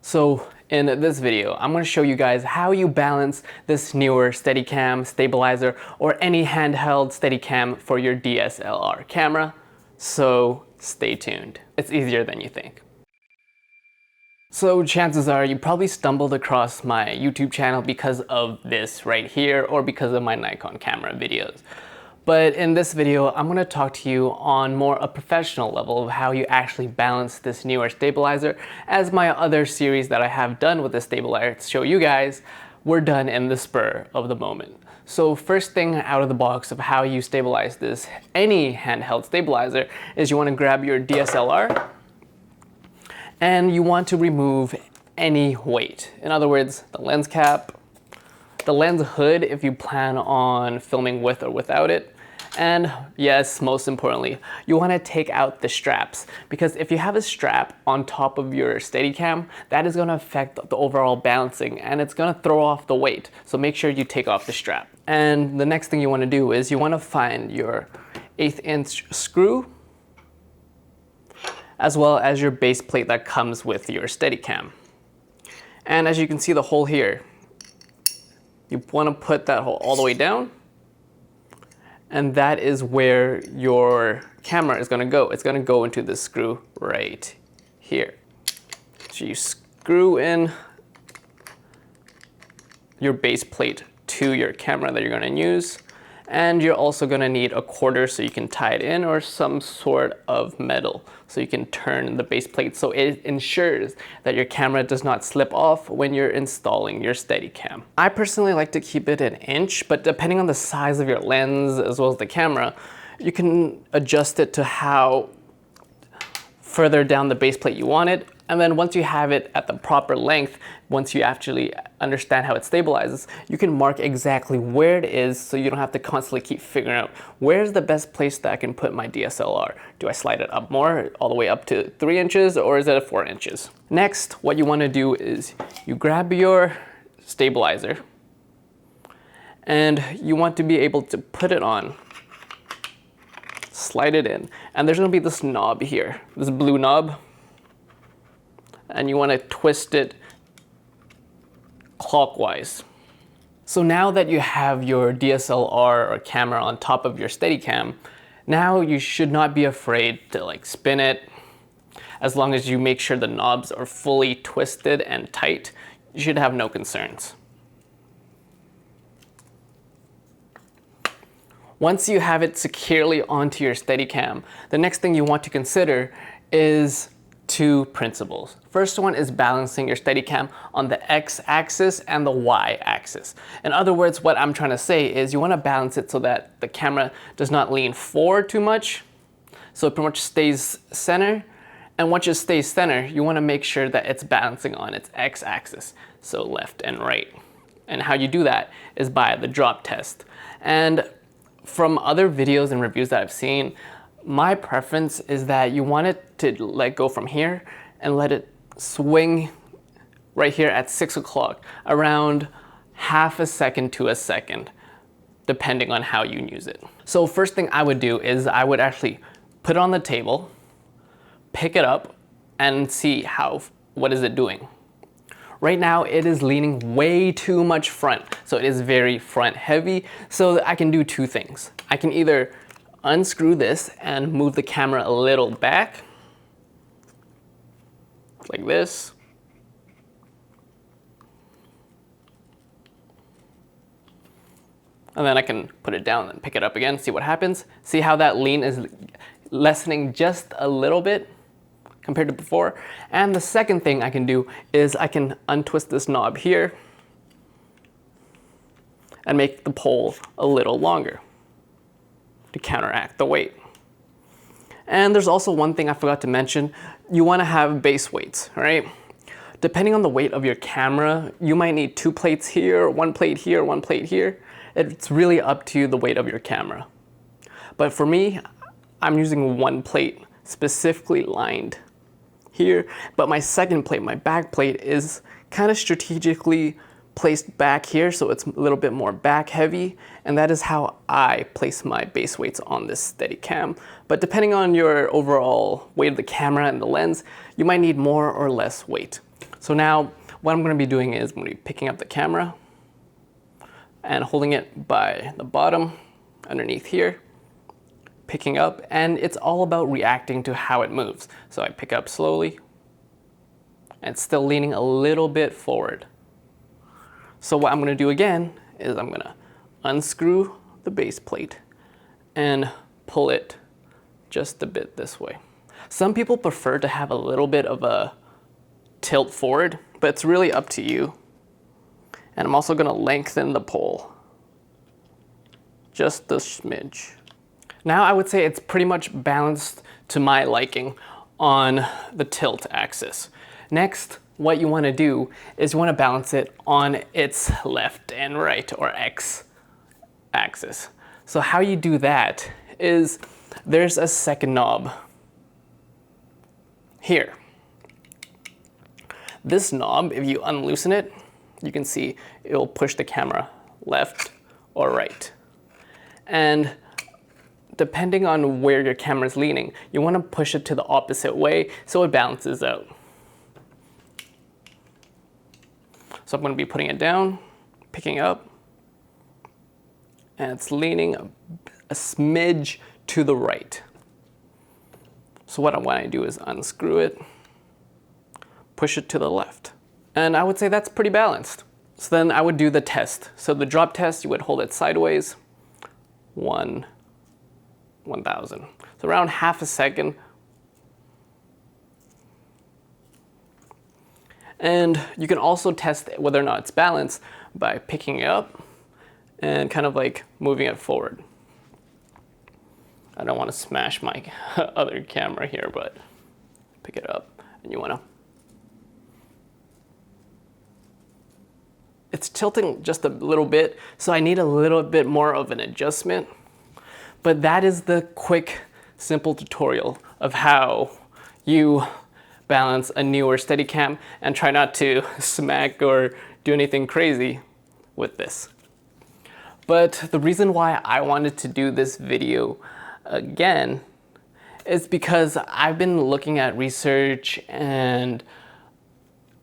So in this video, I'm going to show you guys how you balance this Neewer Steadicam stabilizer or any handheld Steadicam for your DSLR camera. So stay tuned. It's easier than you think. So chances are you probably stumbled across my YouTube channel because of this right here or because of my Nikon camera videos. But in this video, I'm going to talk to you on more a professional level of how you actually balance this Neweer stabilizer, as my other series that I have done with the stabilizer to show you guys were done in the spur of the moment. So first thing out of the box of how you stabilize this, any handheld stabilizer, is you want to grab your DSLR and you want to remove any weight. In other words, the lens cap, the lens hood if you plan on filming with or without it, and yes, most importantly, you want to take out the straps, because if you have a strap on top of your Steadicam, that is going to affect the overall balancing and it's going to throw off the weight. So make sure you take off the strap. And the next thing you want to do is you want to find your 1/8 inch screw, as well as your base plate that comes with your Steadicam. And as you can see the hole here, you want to put that hole all the way down, and that is where your camera is going to go. It's going to go into this screw right here. So you screw in your base plate to your camera that you're going to use, and you're also going to need a quarter so you can tie it in, or some sort of metal so you can turn the base plate so it ensures that your camera does not slip off when you're installing your Steadicam. I personally like to keep it 1 inch, but depending on the size of your lens as well as the camera, you can adjust it to how further down the base plate you want it. And then once you have it at the proper length, once you actually understand how it stabilizes, you can mark exactly where it is so you don't have to constantly keep figuring out where's the best place that I can put my DSLR. Do I slide it up more, all the way up to 3 inches, or is it 4 inches? Next, what you want to do is you grab your stabilizer and you want to be able to put it on, slide it in, and there's going to be this knob here, this blue knob, and you want to twist it clockwise. So now that you have your DSLR or camera on top of your Steadicam, now you should not be afraid to spin it. As long as you make sure the knobs are fully twisted and tight, you should have no concerns. Once you have it securely onto your Steadicam, the next thing you want to consider is 2 principles. First one is balancing your Steadicam on the X-axis and the Y-axis. In other words, what I'm trying to say is you want to balance it so that the camera does not lean forward too much, so it pretty much stays center. And once it stays center, you want to make sure that it's balancing on its X-axis, so left and right. And how you do that is by the drop test. And from other videos and reviews that I've seen, my preference is that you want it to let go from here and let it swing right here at 6 o'clock, around half a second to a second, depending on how you use it. So first thing I would do is I would actually put it on the table, pick it up, and see what is it doing. Right now it is leaning way too much front, so it is very front heavy. So I can do 2 things. I can either unscrew this and move the camera a little back, like this. And then I can put it down and pick it up again, see what happens. See how that lean is lessening just a little bit compared to before. And the second thing I can do is I can untwist this knob here and make the pole a little longer to counteract the weight. And there's also one thing I forgot to mention. You want to have base weights, right? Depending on the weight of your camera, you might need 2 plates here, 1 plate here, 1 plate here. It's really up to the weight of your camera. But for me, I'm using 1 plate specifically lined here, but my second plate, my back plate, is kind of strategically placed back here, so it's a little bit more back heavy, and that is how I place my base weights on this Steadicam. But depending on your overall weight of the camera and the lens, you might need more or less weight. So now what I'm going to be doing is I'm going to be picking up the camera and holding it by the bottom underneath here, picking up, and it's all about reacting to how it moves. So I pick up slowly and still leaning a little bit forward. So what I'm going to do again is I'm going to unscrew the base plate and pull it just a bit this way. Some people prefer to have a little bit of a tilt forward, but it's really up to you. And I'm also going to lengthen the pole just a smidge. Now I would say it's pretty much balanced to my liking on the tilt axis. Next, what you want to do is you want to balance it on its left and right, or X axis. So how you do that is there's a second knob here. This knob, if you unloosen it, you can see it will push the camera left or right. And depending on where your camera is leaning, you want to push it to the opposite way so it balances out. So I'm going to be putting it down, picking up, and it's leaning a smidge to the right. So what I want to do is unscrew it, push it to the left. And I would say that's pretty balanced. So then I would do the test. So the drop test, you would hold it sideways, 1000. So around half a second. And you can also test whether or not it's balanced by picking it up and kind of like moving it forward. I don't want to smash my other camera here, but pick it up and you want to. It's tilting just a little bit, so I need a little bit more of an adjustment. But that is the quick, simple tutorial of how you balance a Neewer Steadicam, and try not to smack or do anything crazy with this. But the reason why I wanted to do this video again is because I've been looking at research and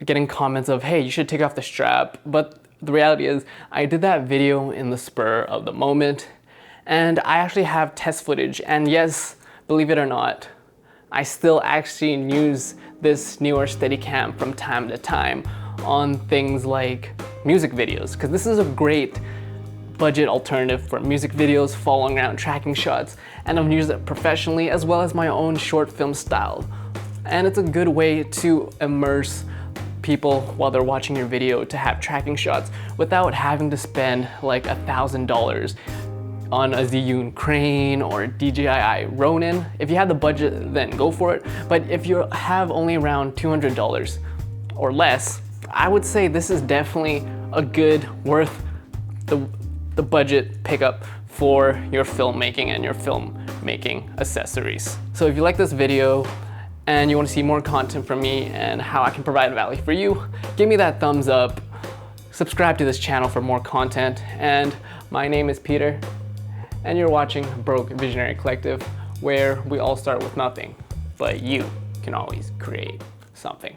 getting comments of, hey, you should take off the strap. But the reality is I did that video in the spur of the moment, and I actually have test footage. And yes, believe it or not, I still actually use this Neewer Steadicam from time to time on things like music videos, because this is a great budget alternative for music videos, following around tracking shots, and I've used it professionally as well as my own short film style. And it's a good way to immerse people while they're watching your video to have tracking shots without having to spend like $1,000 on a Zhiyun crane or DJI Ronin. If you have the budget, then go for it. But if you have only around $200 or less, I would say this is definitely a good, worth the budget pickup for your filmmaking and your filmmaking accessories. So if you like this video and you want to see more content from me and how I can provide value for you, give me that thumbs up, subscribe to this channel for more content, and my name is Peter, and you're watching Broke Visionary Collective, where we all start with nothing, but you can always create something.